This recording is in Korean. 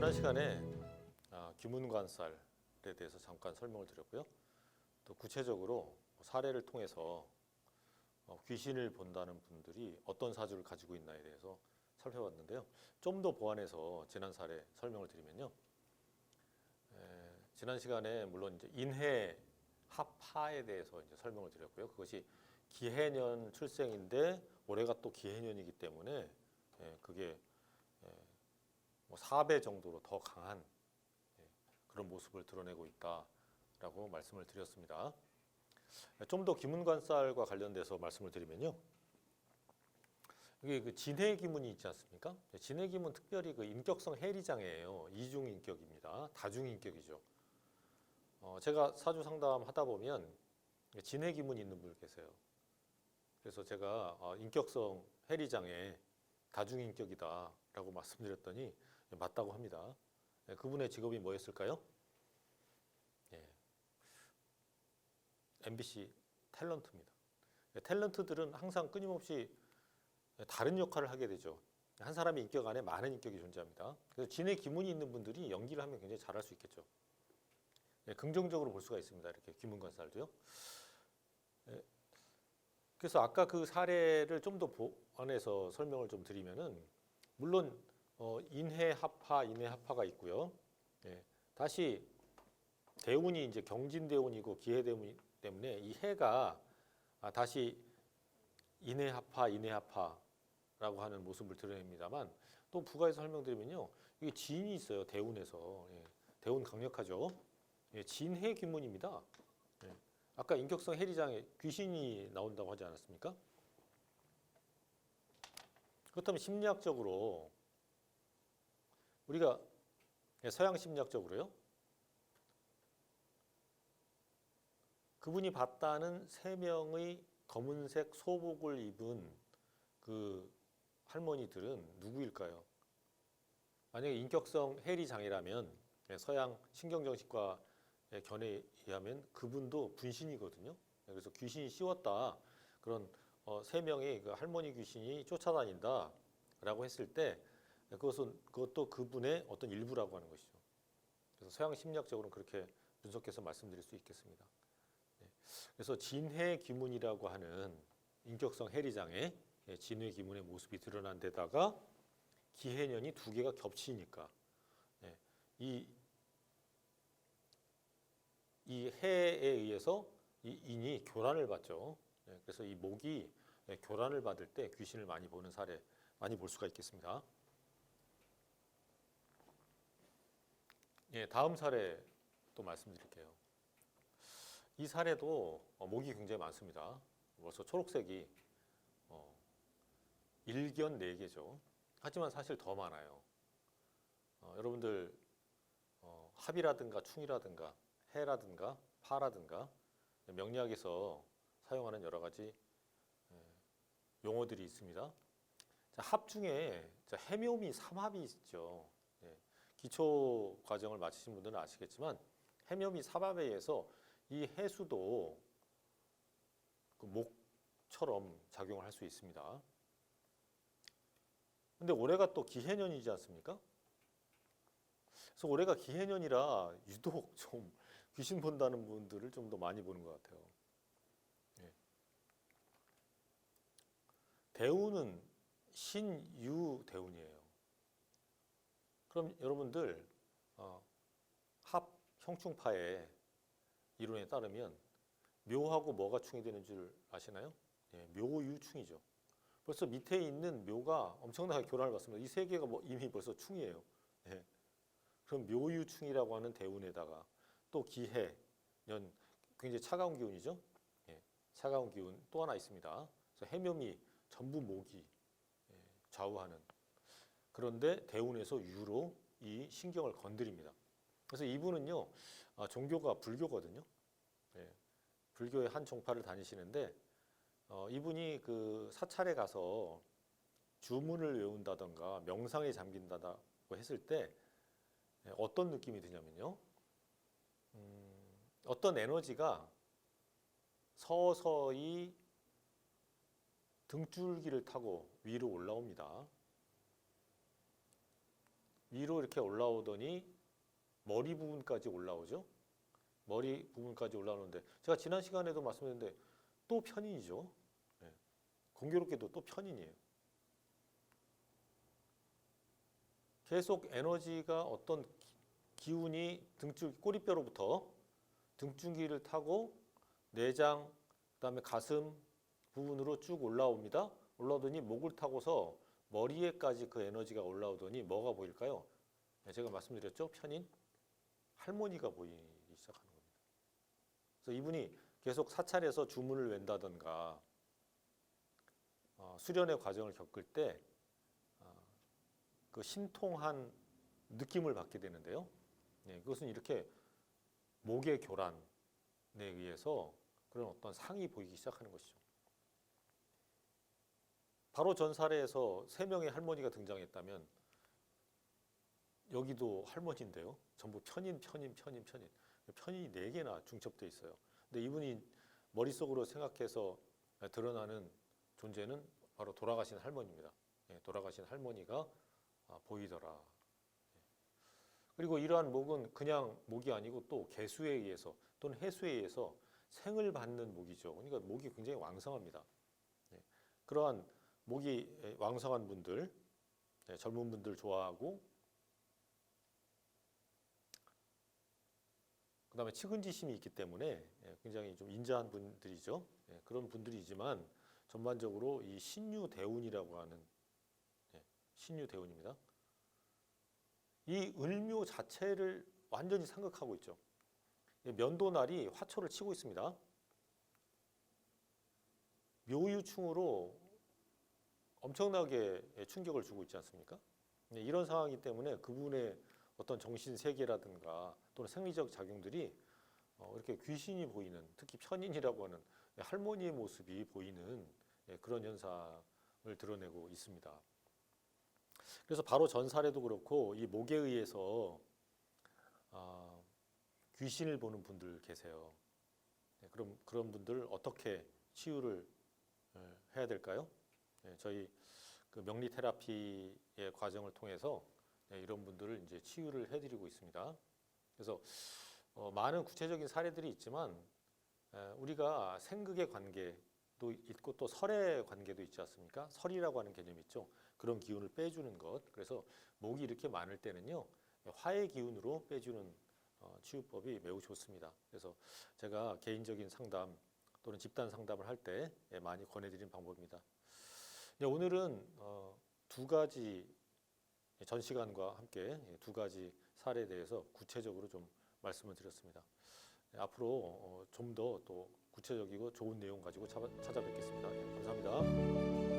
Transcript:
지난 시간에 귀문관살에 대해서 잠깐 설명을 드렸고요. 또 구체적으로 사례를 통해서 귀신을 본다는 분들이 어떤 사주를 가지고 있나에 대해서 살펴봤는데요. 좀 더 보완해서 지난 사례 설명을 드리면요. 지난 시간에 물론 이제 인해 합파에 대해서 이제 설명을 드렸고요. 그것이 기해년 출생인데 올해가 또 기해년이기 때문에 그게 뭐 4배 정도로 더 강한 그런 모습을 드러내고 있다라고 말씀을 드렸습니다. 좀 더 기문관살과 관련돼서 말씀을 드리면요. 이게 그 진해기문이 있지 않습니까? 진해기문 특별히 그 인격성 해리장애예요. 이중인격입니다. 다중인격이죠. 제가 사주 상담 하다 보면 진해기문이 있는 분 계세요. 그래서 제가 인격성 해리장애 다중인격이다라고 말씀드렸더니 맞다고 합니다. 그분의 직업이 뭐였을까요? MBC 탤런트입니다. 탤런트들은 항상 끊임없이 다른 역할을 하게 되죠. 한 사람의 인격 안에 많은 인격이 존재합니다. 그래서 진해 기문이 있는 분들이 연기를 하면 굉장히 잘할 수 있겠죠. 긍정적으로 볼 수가 있습니다. 이렇게 기문관살도요. 그래서 아까 그 사례를 좀 더 보완해서 설명을 좀 드리면은 물론 인해 합파가 있고요. 다시 대운이 이제 경진대운이고 기해대운이 때문에 이 해가 다시 인해합파라고 하는 모습을 드러냅니다만 또 부가해서 설명드리면요. 이게 진이 있어요. 대운에서. 대운 강력하죠. 진해귀문입니다. 아까 인격성 해리장에 귀신이 나온다고 하지 않았습니까? 그렇다면 심리학적으로 우리가 서양 심리학적으로요. 그분이 봤다는 3명의 검은색 소복을 입은 그 할머니들은 누구일까요? 만약에 인격성 해리 장애라면 서양 신경정신과의 견해에 의하면 그분도 분신이거든요. 그래서 귀신이 씌웠다. 그런 3명의 그 할머니 귀신이 쫓아다닌다 라고 했을 때 그것도 그분의 어떤 일부라고 하는 것이죠. 그래서 서양 심리학적으로는 그렇게 분석해서 말씀드릴 수 있겠습니다. 그래서 진해귀문이라고 하는 인격성 해리장애, 진해귀문의 모습이 드러난 데다가 기해년이 2개가 겹치니까 이 해에 의해서 이 인이 교란을 받죠. 그래서 이 목이 교란을 받을 때 귀신을 많이 보는 사례 많이 볼 수가 있겠습니다. 다음 사례 또 말씀드릴게요. 이 사례도 목이 굉장히 많습니다. 벌써 초록색이 1견 4개죠. 하지만 사실 더 많아요. 여러분들 합이라든가 충이라든가 해라든가 파라든가 명리학에서 사용하는 여러 가지 용어들이 있습니다. 자, 합 중에 해묘미 삼합이 있죠. 기초 과정을 마치신 분들은 아시겠지만 해묘미 삼합에 의해서 이 해수도 그 목처럼 작용을 할 수 있습니다. 근데 올해가 또 기해년이지 않습니까? 그래서 올해가 기해년이라 유독 좀 귀신 본다는 분들을 좀 더 많이 보는 것 같아요. 대운은 신유대운이에요. 그럼 여러분들 합 형충파의 이론에 따르면 묘하고 뭐가 충이 되는 줄 아시나요? 묘유충이죠. 벌써 밑에 있는 묘가 엄청나게 교란을 받습니다. 이 3개가 이미 벌써 충이에요. 그럼 묘유충이라고 하는 대운에다가 또 기해년 굉장히 차가운 기운이죠. 차가운 기운 또 하나 있습니다. 그래서 해묘미 전부 목이 좌우하는 그런데 대운에서 유로 이 신경을 건드립니다. 그래서 이분은요 종교가 불교거든요. 불교의 한 종파를 다니시는데 이분이 그 사찰에 가서 주문을 외운다던가 명상에 잠긴다고 했을 때 어떤 느낌이 드냐면요. 어떤 에너지가 서서히 등줄기를 타고 위로 올라옵니다. 위로 이렇게 올라오더니 머리 부분까지 올라오죠. 머리 부분까지 올라오는데 제가 지난 시간에도 말씀드렸는데 또 편인이죠. 네. 공교롭게도 또 편인이에요. 계속 에너지가 어떤 기운이 등줄 꼬리뼈로부터 등줄기를 타고 내장, 그다음에 가슴 부분으로 쭉 올라옵니다. 올라오더니 목을 타고서 머리에까지 그 에너지가 올라오더니 뭐가 보일까요? 네, 제가 말씀드렸죠. 편인 할머니가 보이기 시작하는 겁니다. 그래서 이분이 계속 사찰에서 주문을 웬다던가 수련의 과정을 겪을 때 그 신통한 느낌을 받게 되는데요. 네, 그것은 이렇게 목의 교란에 의해서 그런 어떤 상이 보이기 시작하는 것이죠. 바로 전 사례에서 3명의 할머니가 등장했다면 여기도 할머니인데요. 전부 편인이 4개나 중첩되어 있어요. 근데 이분이 머릿속으로 생각해서 드러나는 존재는 바로 돌아가신 할머니입니다. 돌아가신 할머니가 보이더라. 그리고 이러한 목은 그냥 목이 아니고 또 개수에 의해서 또는 해수에 의해서 생을 받는 목이죠. 그러니까 목이 굉장히 왕성합니다. 그러한 목이 왕성한 분들, 젊은 분들 좋아하고, 그 다음에 측은지심이 있기 때문에 굉장히 좀 인자한 분들이죠. 그런 분들이지만 전반적으로 이 신유대운이라고 하는 신유대운입니다. 이 을묘 자체를 완전히 상극하고 있죠. 면도날이 화초를 치고 있습니다. 묘유충으로 엄청나게 충격을 주고 있지 않습니까? 이런 상황이기 때문에 그분의 어떤 정신 세계라든가 또는 생리적 작용들이 이렇게 귀신이 보이는, 특히 편인이라고 하는 할머니의 모습이 보이는 그런 현상을 드러내고 있습니다. 그래서 바로 전 사례도 그렇고 이 목에 의해서 귀신을 보는 분들 계세요. 그럼 그런 분들 어떻게 치유를 해야 될까요? 저희 그 명리 테라피의 과정을 통해서 이런 분들을 이제 치유를 해드리고 있습니다. 그래서 많은 구체적인 사례들이 있지만 우리가 생극의 관계도 있고 또 설의 관계도 있지 않습니까? 설이라고 하는 개념이 있죠. 그런 기운을 빼주는 것. 그래서 목이 이렇게 많을 때는요, 화의 기운으로 빼주는 치유법이 매우 좋습니다. 그래서 제가 개인적인 상담 또는 집단 상담을 할 때 많이 권해드리는 방법입니다. 오늘은 2가지 전 시간과 함께 2가지 사례에 대해서 구체적으로 좀 말씀을 드렸습니다. 앞으로 좀 더 또 구체적이고 좋은 내용 가지고 찾아뵙겠습니다. 감사합니다.